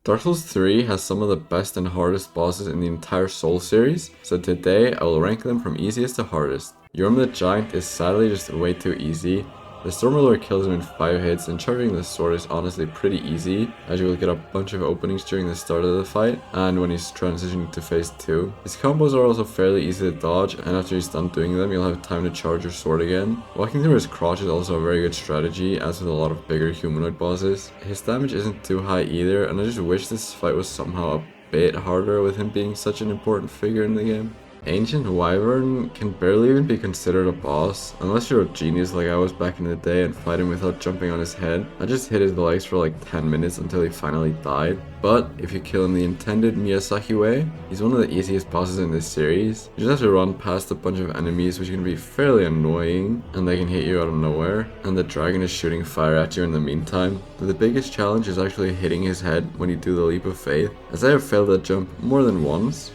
Dark Souls 3 has some of the best and hardest bosses in the entire Soul series, so today I will rank them from easiest to hardest. Yorm the Giant is sadly just way too easy. The Stormlord kills him in 5 hits, and charging the sword is honestly pretty easy, as you will get a bunch of openings during the start of the fight, and when he's transitioning to phase 2. His combos are also fairly easy to dodge, and after he's done doing them, you'll have time to charge your sword again. Walking through his crotch is also a very good strategy, as with a lot of bigger humanoid bosses. His damage isn't too high either, and I just wish this fight was somehow a bit harder with him being such an important figure in the game. Ancient Wyvern can barely even be considered a boss, unless you're a genius like I was back in the day and fight him without jumping on his head. I just hit his legs for like 10 minutes until he finally died. But if you kill him the intended Miyazaki way, he's one of the easiest bosses in this series. You just have to run past a bunch of enemies which can be fairly annoying, and they can hit you out of nowhere, and the dragon is shooting fire at you in the meantime. But the biggest challenge is actually hitting his head when you do the leap of faith, as I have failed that jump more than once.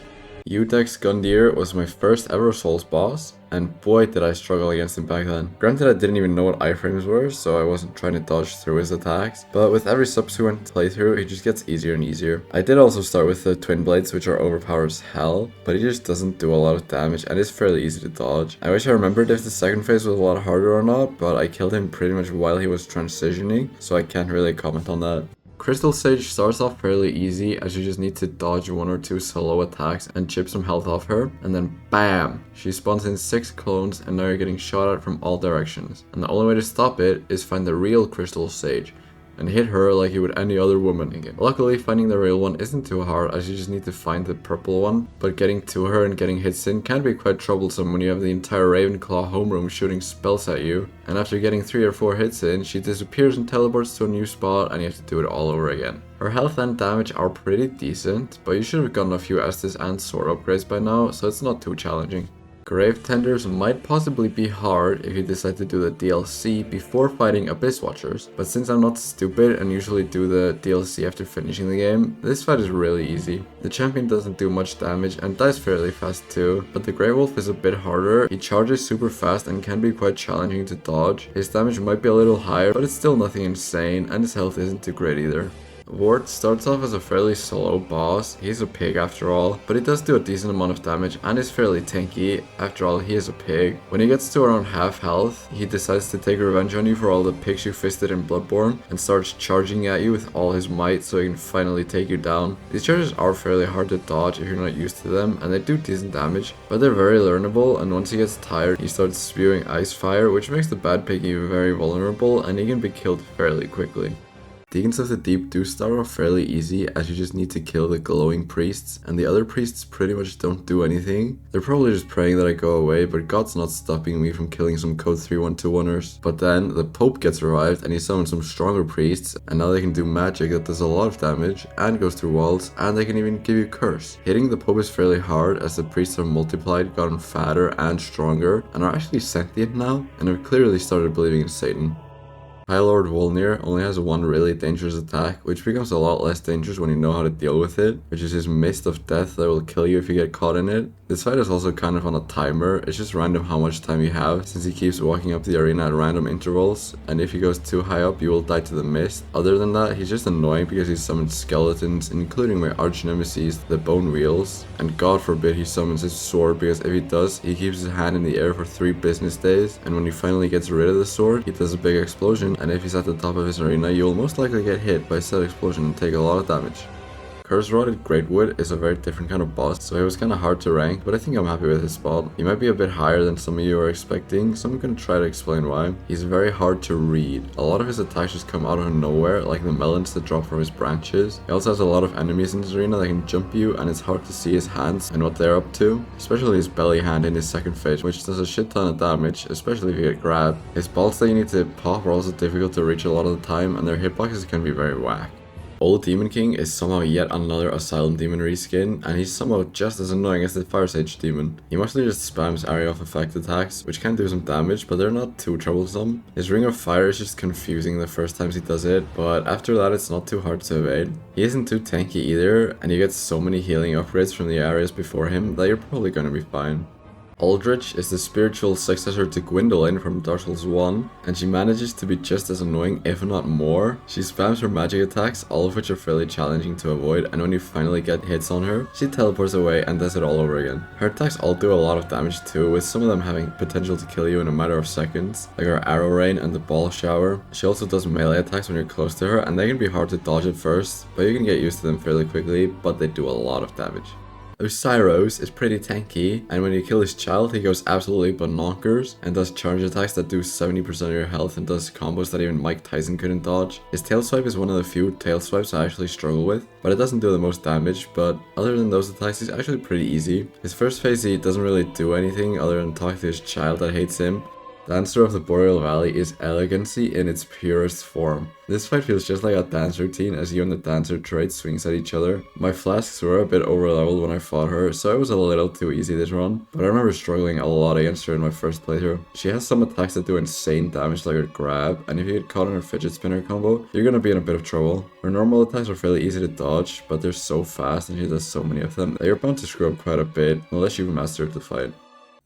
Udex Gundyr was my first ever Souls boss, and boy did I struggle against him back then. Granted, I didn't even know what iframes were, so I wasn't trying to dodge through his attacks, but with every subsequent playthrough, he just gets easier and easier. I did also start with the Twin Blades, which are overpowered as hell, but he just doesn't do a lot of damage and is fairly easy to dodge. I wish I remembered if the second phase was a lot harder or not, but I killed him pretty much while he was transitioning, so I can't really comment on that. Crystal Sage starts off fairly easy, as you just need to dodge 1 or 2 solo attacks and chip some health off her, and then BAM! She spawns in 6 clones and now you're getting shot at from all directions. And the only way to stop it is find the real Crystal Sage and hit her like you would any other woman in game. Luckily, finding the real one isn't too hard, as you just need to find the purple one, but getting to her and getting hits in can be quite troublesome when you have the entire Ravenclaw homeroom shooting spells at you, and after getting 3 or 4 hits in, she disappears and teleports to a new spot and you have to do it all over again. Her health and damage are pretty decent, but you should have gotten a few Estus and sword upgrades by now, so it's not too challenging. Grave Tenders might possibly be hard if you decide to do the DLC before fighting Abyss Watchers, but since I'm not stupid and usually do the DLC after finishing the game, this fight is really easy. The champion doesn't do much damage and dies fairly fast too, but the Grey Wolf is a bit harder. He charges super fast and can be quite challenging to dodge. His damage might be a little higher, but it's still nothing insane, and his health isn't too great either. Ward starts off as a fairly slow boss. He's a pig after all, but he does do a decent amount of damage and is fairly tanky. After all, he is a pig. When he gets to around half health, he decides to take revenge on you for all the pigs you fisted in Bloodborne and starts charging at you with all his might so he can finally take you down. These charges are fairly hard to dodge if you're not used to them, and they do decent damage, but they're very learnable, and once he gets tired, he starts spewing ice fire, which makes the bad piggy very vulnerable, and he can be killed fairly quickly. Deacons of the Deep do start off fairly easy, as you just need to kill the glowing priests, and the other priests pretty much don't do anything. They're probably just praying that I go away, but God's not stopping me from killing some code 3121ers. But then the Pope gets revived and he summons some stronger priests, and now they can do magic that does a lot of damage and goes through walls, and they can even give you curse. Hitting the Pope is fairly hard, as the priests are multiplied, gotten fatter and stronger, and are actually sentient now, and have clearly started believing in Satan. High Lord Volnir only has one really dangerous attack, which becomes a lot less dangerous when you know how to deal with it, which is his Mist of Death that will kill you if you get caught in it. This fight is also kind of on a timer. It's just random how much time you have, since he keeps walking up the arena at random intervals, and if he goes too high up you will die to the mist. Other than that, he's just annoying because he summons skeletons, including my arch nemesis, the Bone Wheels, and God forbid he summons his sword, because if he does, he keeps his hand in the air for 3 business days, and when he finally gets rid of the sword, he does a big explosion, and if he's at the top of his arena, you will most likely get hit by said explosion and take a lot of damage. Curse Rotted Greatwood is a very different kind of boss, so he was kinda hard to rank, but I think I'm happy with his spot. He might be a bit higher than some of you are expecting, so I'm gonna try to explain why. He's very hard to read. A lot of his attacks just come out of nowhere, like the melons that drop from his branches. He also has a lot of enemies in his arena that can jump you, and it's hard to see his hands and what they're up to, especially his belly hand in his second phase, which does a shit ton of damage, especially if you get grabbed. His balls that you need to pop are also difficult to reach a lot of the time, and their hitboxes can be very whack. Old Demon King is somehow yet another Asylum Demon reskin, and he's somehow just as annoying as the Fire Sage Demon. He mostly just spams area of effect attacks, which can do some damage, but they're not too troublesome. His Ring of Fire is just confusing the first times he does it, but after that it's not too hard to evade. He isn't too tanky either, and you get so many healing upgrades from the areas before him that you're probably gonna be fine. Aldrich is the spiritual successor to Gwendolyn from Dark Souls 1, and she manages to be just as annoying, if not more. She spams her magic attacks, all of which are fairly challenging to avoid, and when you finally get hits on her, she teleports away and does it all over again. Her attacks all do a lot of damage too, with some of them having potential to kill you in a matter of seconds, like her arrow rain and the ball shower. She also does melee attacks when you're close to her, and they can be hard to dodge at first, but you can get used to them fairly quickly, but they do a lot of damage. Osiros is pretty tanky, and when you kill his child, he goes absolutely bonkers and does charge attacks that do 70% of your health and does combos that even Mike Tyson couldn't dodge. His tail swipe is one of the few tail swipes I actually struggle with, but it doesn't do the most damage, but other than those attacks, he's actually pretty easy. His first phase, he doesn't really do anything other than talk to his child that hates him. Dancer of the Boreal Valley is elegancy in its purest form. This fight feels just like a dance routine as you and the dancer trade swings at each other. My flasks were a bit overleveled when I fought her, so it was a little too easy this run, but I remember struggling a lot against her in my first playthrough. She has some attacks that do insane damage like her grab, and if you get caught in her fidget spinner combo, you're gonna be in a bit of trouble. Her normal attacks are fairly easy to dodge, but they're so fast and she does so many of them that you're bound to screw up quite a bit, unless you've mastered the fight.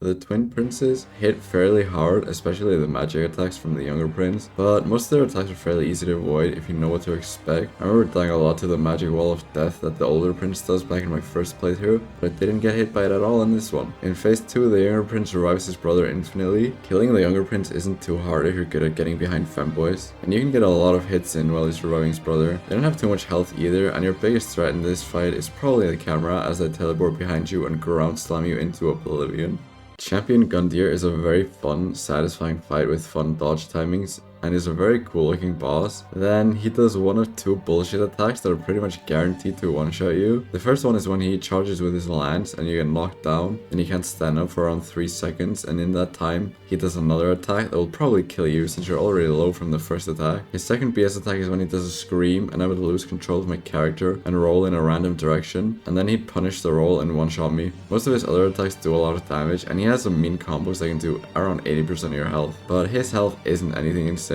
The twin princes hit fairly hard, especially the magic attacks from the younger prince, but most of their attacks are fairly easy to avoid if you know what to expect. I remember dying a lot to the magic wall of death that the older prince does back in my first playthrough, but I didn't get hit by it at all in this one. In phase 2, the younger prince revives his brother infinitely. Killing the younger prince isn't too hard if you're good at getting behind femboys, and you can get a lot of hits in while he's reviving his brother. They don't have too much health either, and your biggest threat in this fight is probably the camera as they teleport behind you and ground slam you into oblivion. Champion Gundyr is a very fun, satisfying fight with fun dodge timings, and is a very cool looking boss. Then he does one of two bullshit attacks that are pretty much guaranteed to one-shot you. The first one is when he charges with his lance and you get knocked down and you can't stand up for around 3 seconds, and in that time he does another attack that will probably kill you since you're already low from the first attack. His second BS attack is when he does a scream and I would lose control of my character and roll in a random direction, and then he'd punish the roll and one-shot me. Most of his other attacks do a lot of damage, and he has some mean combos that can do around 80% of your health, but his health isn't anything insane.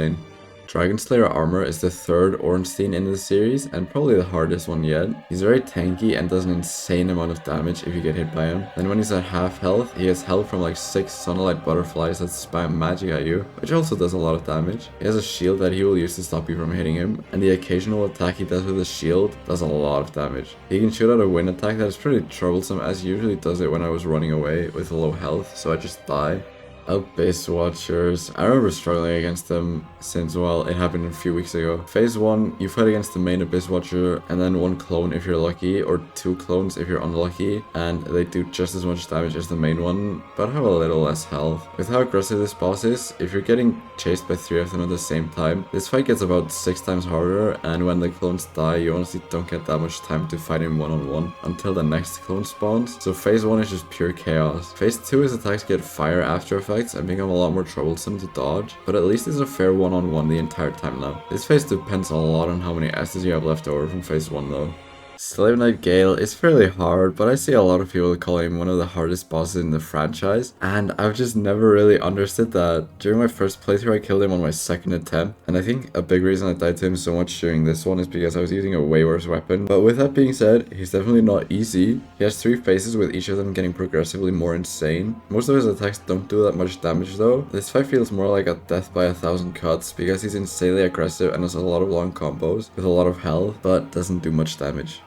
Dragon Slayer armor is the third Ornstein in the series, and probably the hardest one yet. He's very tanky and does an insane amount of damage if you get hit by him. Then when he's at half health, he has help from like 6 sunlight butterflies that spam magic at you, which also does a lot of damage. He has a shield that he will use to stop you from hitting him, and the occasional attack he does with his shield does a lot of damage. He can shoot out a wind attack that is pretty troublesome, as he usually does it when I was running away with low health, so I just die. Abyss Watchers. I remember struggling against them since, well, it happened a few weeks ago. Phase 1, you fight against the main Abyss Watcher and then 1 clone if you're lucky, or 2 clones if you're unlucky, and they do just as much damage as the main one, but have a little less health. With how aggressive this boss is, if you're getting chased by 3 of them at the same time, this fight gets about 6 times harder, and when the clones die, you honestly don't get that much time to fight him one-on-one until the next clone spawns, so phase 1 is just pure chaos. Phase 2 is attacks get fire after effects and become a lot more troublesome to dodge, but at least it's a fair one-on-one the entire time now. This phase depends a lot on how many S's you have left over from phase 1 though. Slave Knight Gale is fairly hard, but I see a lot of people call him one of the hardest bosses in the franchise, and I've just never really understood that. During my first playthrough I killed him on my second attempt, and I think a big reason I died to him so much during this one is because I was using a way worse weapon. But with that being said, he's definitely not easy. He has 3 phases with each of them getting progressively more insane. Most of his attacks don't do that much damage though. This fight feels more like a death by 1,000 cuts because he's insanely aggressive and has a lot of long combos with a lot of health, but doesn't do much damage.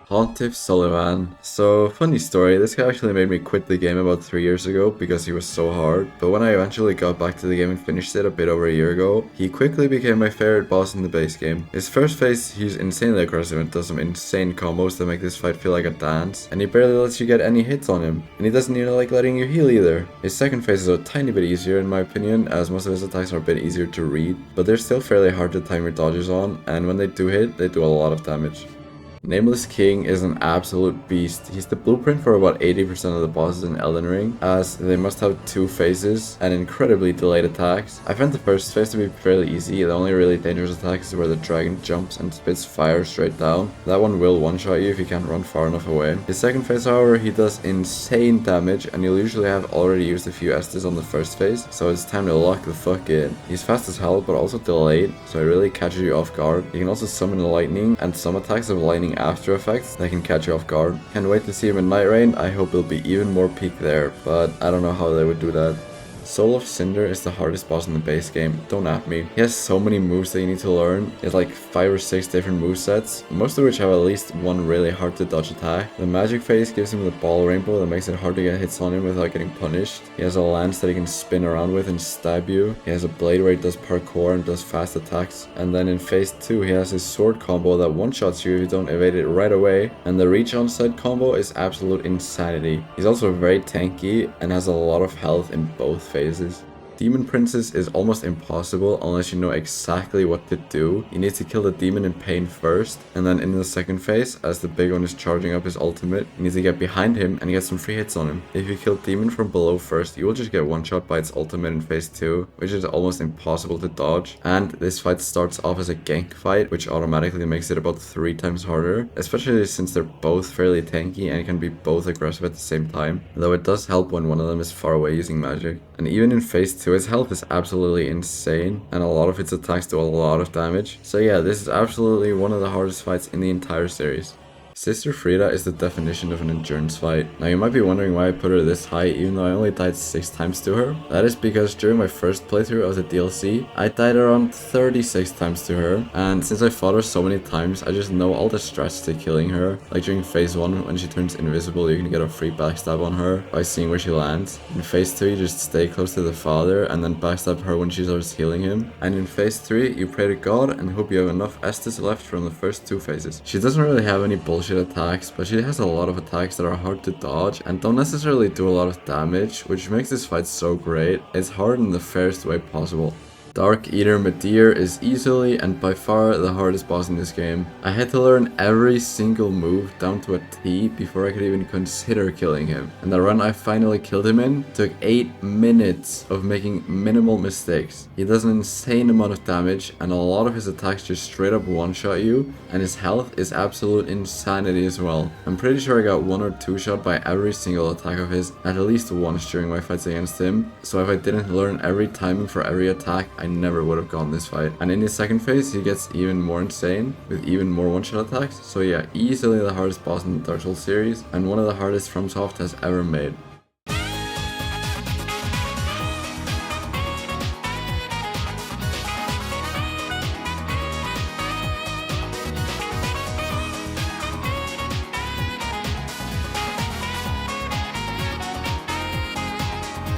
Pontiff Sullivan. So, funny story, this guy actually made me quit the game about 3 years ago because he was so hard, but when I eventually got back to the game and finished it a bit over a year ago, he quickly became my favorite boss in the base game. His first phase, he's insanely aggressive and does some insane combos that make this fight feel like a dance, and he barely lets you get any hits on him, and he doesn't even like letting you heal either. His second phase is a tiny bit easier in my opinion, as most of his attacks are a bit easier to read, but they're still fairly hard to time your dodges on, and when they do hit, they do a lot of damage. Nameless King is an absolute beast. He's the blueprint for about 80% of the bosses in Elden Ring, as they must have 2 phases and incredibly delayed attacks. I found the first phase to be fairly easy. The only really dangerous attack is where the dragon jumps and spits fire straight down. That one will one-shot you if you can't run far enough away. His second phase, however, he does insane damage, and you'll usually have already used a few Estes on the first phase, so it's time to lock the fuck in. He's fast as hell, but also delayed, so it really catches you off guard. You can also summon lightning, and some attacks have lightning after effects that can catch you off guard. Can't wait to see him in Night Rain. I hope it'll be even more peak there, but I don't know how they would do that. Soul of Cinder is the hardest boss in the base game, don't at me. He has so many moves that you need to learn. He has like 5 or 6 different movesets, most of which have at least one really hard to dodge attack. The magic phase gives him the ball rainbow that makes it hard to get hits on him without getting punished. He has a lance that he can spin around with and stab you. He has a blade where he does parkour and does fast attacks. And then in phase 2 he has his sword combo that one-shots you if you don't evade it right away. And the reach onside combo is absolute insanity. He's also very tanky and has a lot of health in both phases. Demon Princess is almost impossible unless you know exactly what to do. You need to kill the demon in pain first, and then in the second phase, as the big one is charging up his ultimate, you need to get behind him and get some free hits on him. If you kill demon from below first, you will just get one shot by its ultimate in phase 2, which is almost impossible to dodge. And this fight starts off as a gank fight, which automatically makes it about 3 times harder, especially since they're both fairly tanky and can be both aggressive at the same time, though it does help when one of them is far away using magic. And even in phase 2, his health is absolutely insane, and a lot of its attacks do a lot of damage. So yeah, this is absolutely one of the hardest fights in the entire series. Sister Frida is the definition of an endurance fight. Now you might be wondering why I put her this high even though I only died 6 times to her. That is because during my first playthrough of the DLC, I died around 36 times to her, and since I fought her so many times, I just know all the strats to killing her. Like during phase 1 when she turns invisible, you can get a free backstab on her by seeing where she lands. In phase 2 you just stay close to the father and then backstab her when she starts healing him. And in phase 3 you pray to God and hope you have enough Estus left from the first 2 phases. She doesn't really have any bullshit attacks, but she has a lot of attacks that are hard to dodge and don't necessarily do a lot of damage, which makes this fight so great. It's hard in the fairest way possible. Dark Eater Medir is easily and by far the hardest boss in this game. I had to learn every single move down to a T before I could even consider killing him. And the run I finally killed him in took 8 minutes of making minimal mistakes. He does an insane amount of damage and a lot of his attacks just straight up one-shot you, and his health is absolute insanity as well. I'm pretty sure I got 1 or 2 shot by every single attack of his at least once during my fights against him, so if I didn't learn every timing for every attack, I never would have gotten this fight. And in his second phase, he gets even more insane with even more one-shot attacks. So yeah, easily the hardest boss in the Dark Souls series and one of the hardest FromSoft has ever made.